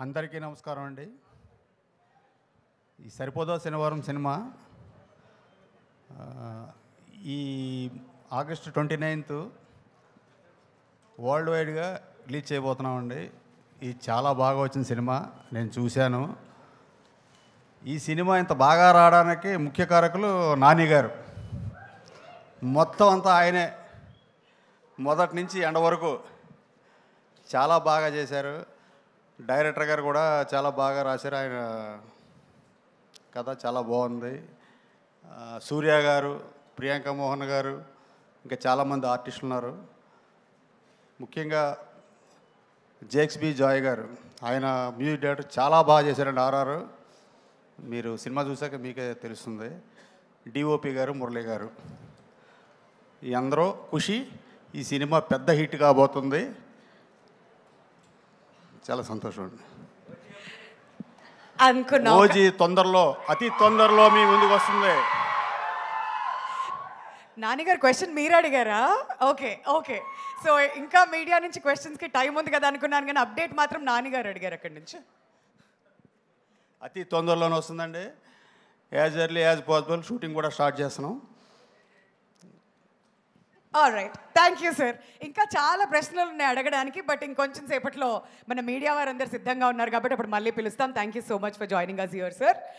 అందరికీ నమస్కారం అండి. ఈ సరిపోదో శనివారం సినిమా ఈ ఆగస్టు 29th వరల్డ్ వైడ్గా రిలీజ్ చేయబోతున్నామండి. ఇది చాలా బాగా వచ్చిన సినిమా, నేను చూశాను. ఈ సినిమా ఇంత బాగా రావడానికి ముఖ్య కారకులు నాని గారు. మొత్తం అంతా ఆయనే, మొదటి నుంచి ఎండ వరకు చాలా బాగా చేశారు. డైరెక్టర్ గారు కూడా చాలా బాగా రాశారు. ఆయన కథ చాలా బాగుంది. సూర్య గారు, ప్రియాంక మోహన్ గారు, ఇంకా చాలామంది ఆర్టిస్టులు ఉన్నారు. ముఖ్యంగా జేక్స్బీ జాయ్ గారు, ఆయన మ్యూజిక్ డైరెక్టర్ చాలా బాగా చేశారండి. ఆర్ఆర్ మీరు సినిమా చూసాక మీకే తెలుస్తుంది. డిఓపి గారు, మురళి గారు, ఈ అందరూ ఖుషి. ఈ సినిమా పెద్ద హిట్ కాబోతుంది. చాలా సంతోషం అండి. ఓజీ తొందరలో, అతి తొందరలో మీ ముందుకు వస్తుంది. నాన్నగారు క్వశ్చన్ మీరు అడిగారా? Okay okay. సో ఇంకా మీడియా నుంచి క్వశ్చన్స్కి టైం ఉంది కదా అనుకున్నాను, కానీ అప్డేట్ మాత్రం నాన్నగారు అడిగారు అక్కడి నుంచి. అతి తొందరలోనే వస్తుందండి. As early as possible shooting కూడా స్టార్ట్ చేస్తున్నాం. Alright, thank you sir. ఇంకా చాలా ప్రశ్నలు ఉన్నాయి అడగడానికి, బట్ ఇంకొంచెం సేపట్లో మన మీడియా వారందరూ సిద్ధంగా ఉన్నారు కాబట్టి అప్పుడు మళ్ళీ పిలుస్తాం. Thank you so much for joining us here sir.